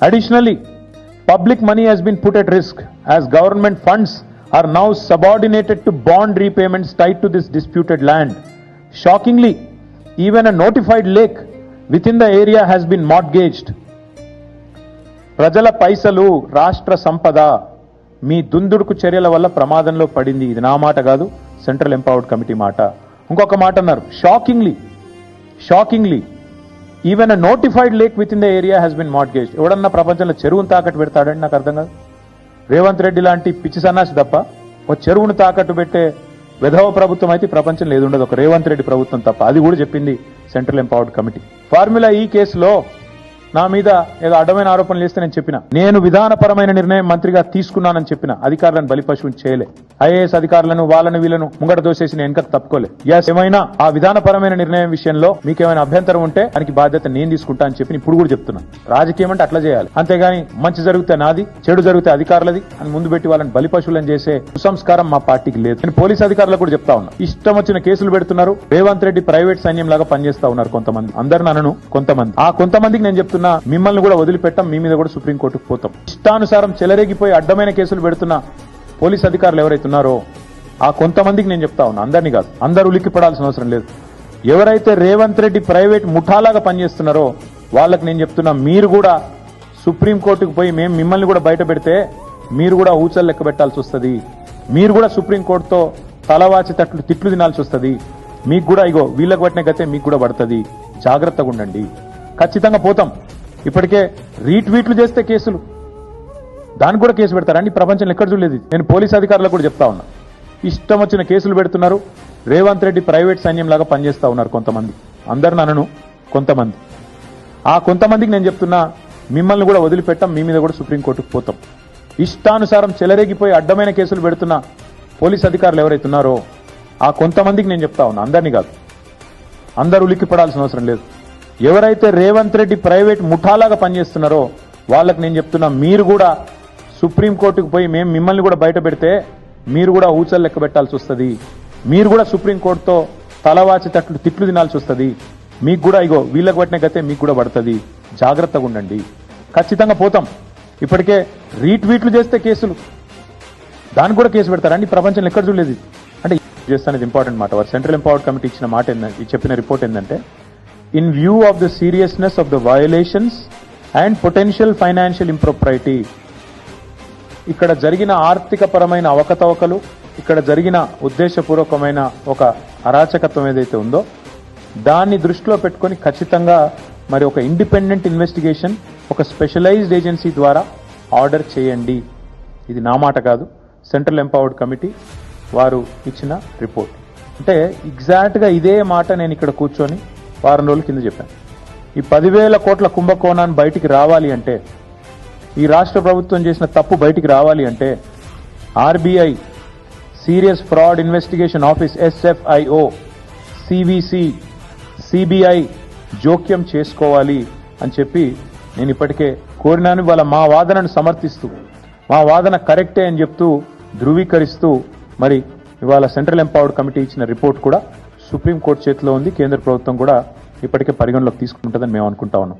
Additionally, public money has been put at risk as government funds are now subordinated to bond repayments tied to this disputed land. Shockingly, even a notified lake within the area has been mortgaged. ప్రజల పైసలు రాష్ట్ర సంపద మీ దుందుడుకు చర్యల వల్ల ప్రమాదంలో పడింది. ఇది నా మాట కాదు, సెంట్రల్ ఎంపవర్డ్ కమిటీ మాట. ఇంకొక మాట అన్నారు, shockingly even a notified lake within the area has been mortgaged. ఎవడన్నా ప్రపంచంలో చెరువును తాకట్టు పెడతాడని నాకు అర్థం కాదు. రేవంత్ రెడ్డి లాంటి పిచ్చి సన్నాసి తప్ప ఒక చెరువును తాకట్టు పెట్టే విధవ ప్రభుత్వం అయితే ప్రపంచంలో ఏది ఉండదు, ఒక రేవంత్ రెడ్డి ప్రభుత్వం తప్ప. అది కూడా చెప్పింది సెంట్రల్ ఎంపవర్డ్ కమిటీ. ఫార్ములా ఈ కేసులో నా మీద ఏదో అడ్డమైన ఆరోపణలు చేస్తే నేను చెప్పిన, నేను విధానపరమైన నిర్ణయం మంత్రిగా తీసుకున్నానని చెప్పిన, అధికారులను బలిపశువుని చేయలే. ఐఏఎస్ అధికారులను వాళ్ళని వీళ్ళను ముంగట దోసేసి నేను వెనక తప్పుకోలే. ఏమైనా ఆ విధానపరమైన నిర్ణయం విషయంలో మీకేమైనా అభ్యంతరం ఉంటే దానికి బాధ్యత నేను తీసుకుంటా అని చెప్పి ఇప్పుడు కూడా చెప్తున్నా. రాజకీయం అంటే అట్లా చేయాలి, అంతేగాని మంచి జరిగితే నాది, చెడు జరిగితే అధికారులది అని ముందు పెట్టి వాళ్ళని బలిపశువులను చేసే కుసంస్కారం మా పార్టీకి లేదు. నేను పోలీస్ అధికారులకు కూడా చెప్తా ఉన్నా, ఇష్టం వచ్చిన కేసులు పెడుతున్నారు. రేవంత్ రెడ్డి ప్రైవేట్ సైన్యం లాగా పనిచేస్తా ఉన్నారు కొంతమంది. అందరిని అనను, కొంతమంది. ఆ కొంతమందికి నేను చెప్తున్నా, మిమ్మల్ని కూడా వదిలిపెట్టాం, మీ మీద కూడా సుప్రీంకోర్టుకు పోతాం. ఇష్టానుసారం చెలరేగిపోయి అడ్డమైన కేసులు పెడుతున్న పోలీస్ అధికారులు ఎవరైతున్నారో ఆ కొంతమందికి నేను చెప్తా ఉన్నా, అందరినీ కాదు. అందరూ ఉలిక్కిపడాల్సిన అవసరం లేదు. ఎవరైతే రేవంత్ రెడ్డి ప్రైవేట్ ముఠాలాగా పనిచేస్తున్నారో వాళ్ళకి నేను చెప్తున్నా, మీరు కూడా సుప్రీంకోర్టుకు పోయి మేము మిమ్మల్ని కూడా బయట పెడితే మీరు కూడా ఊచలు లెక్క పెట్టాల్సి వస్తుంది. మీరు కూడా సుప్రీంకోర్టుతో తలవాచి తిట్లు తినాల్సి వస్తుంది. మీకు కూడా ఇగో వీళ్ళకి పట్టిన గతే మీకు కూడా పడుతుంది. జాగ్రత్తగా ఉండండి. ఖచ్చితంగా పోతాం. ఇప్పటికే రీట్వీట్లు చేస్తే కేసులు, దానికి కూడా కేసు పెడతారండి. ప్రపంచంలో ఎక్కడ చూడలేదు. నేను పోలీస్ అధికారులకు కూడా చెప్తా ఉన్నా, ఇష్టం వచ్చిన కేసులు పెడుతున్నారు. రేవంత్ రెడ్డి ప్రైవేట్ సైన్యం లాగా పనిచేస్తా ఉన్నారు కొంతమంది. అందరిని అనను, కొంతమంది. ఆ కొంతమందికి నేను చెప్తున్నా, మిమ్మల్ని కూడా వదిలిపెట్టాం, మీ మీద కూడా సుప్రీంకోర్టుకు పోతాం. ఇష్టానుసారం చెలరేగిపోయి అడ్డమైన కేసులు పెడుతున్న పోలీస్ అధికారులు ఎవరైతున్నారో ఆ కొంతమందికి నేను చెప్తా ఉన్నా, అందరినీ కాదు. అందరూ ఉలిక్కిపడాల్సిన అవసరం లేదు. ఎవరైతే రేవంత్ రెడ్డి ప్రైవేట్ ముఠాలాగా పనిచేస్తున్నారో వాళ్ళకి నేను చెప్తున్నా, మీరు కూడా సుప్రీంకోర్టుకు పోయి మేము మిమ్మల్ని కూడా బయట పెడితే మీరు కూడా ఊచలు లెక్క పెట్టాల్సి వస్తుంది. మీరు కూడా సుప్రీంకోర్టుతో తలవాచి తిట్లు తినాల్సి వస్తుంది. మీకు కూడా ఇగో వీళ్ళకి పట్టిన గతే మీకు కూడా పడుతుంది. జాగ్రత్తగా ఉండండి. ఖచ్చితంగా పోతాం. ఇప్పటికే రీట్వీట్లు చేస్తే కేసులు, దానికి కూడా కేసు పెడతారండి. ప్రపంచంలో ఎక్కడ చూడలేదు. అంటే చేస్తానేది ఇంపార్టెంట్ మాట. వారు సెంట్రల్ ఎంపవర్డ్ కమిటీ ఇచ్చిన మాట ఏంటంటే, చెప్పిన రిపోర్ట్ ఏంటంటే, in view of the seriousness of the violations and potential financial impropriety, ఇక్కడ జరిగిన ఆర్థిక పరమైన అవకతవకలు, ఇక్కడ జరిగిన ఉద్దేశపూర్వకమైన ఒక అరాచకత్వం ఏదైతే ఉందో దాన్ని దృష్టిలో పెట్టుకొని ఖచ్చితంగా మరి ఒక ఇండిపెండెంట్ ఇన్వెస్టిగేషన్, ఒక స్పెషలైజ్డ్ ఏజెన్సీ ద్వారా ఆర్డర్ చేయండి. ఇది నా మాట కాదు, సెంట్రల్ ఎంపవర్డ్ కమిటీ వారు ఇచ్చిన రిపోర్ట్. అంటే ఎగ్జాక్ట్ గా ఇదే మాట నేను ఇక్కడ కూర్చొని వారం రోజుల కింద చెప్పాను. ఈ 10,000 కోట్ల కుంభకోణాన్ని బయటికి రావాలి అంటే, ఈ రాష్ట్ర ప్రభుత్వం చేసిన తప్పు బయటికి రావాలి అంటే RBI, serious fraud investigation office SFIO, CVC, CBI జోక్యం చేసుకోవాలి అని చెప్పి నేను ఇప్పటికే కోరినాను. వాళ్ళ మా వాదనను సమర్థిస్తూ, మా వాదన కరెక్టే అని చెప్తూ ధృవీకరిస్తూ మరి ఇవాళ సెంట్రల్ ఎంపవర్డ్ కమిటీ ఇచ్చిన రిపోర్ట్ కూడా సుప్రీంకోర్టు చేతిలో ఉంది. కేంద్ర ప్రభుత్వం కూడా ఇప్పటికే పరిగణలోకి తీసుకుంటుందని మేము అనుకుంటా ఉన్నాం.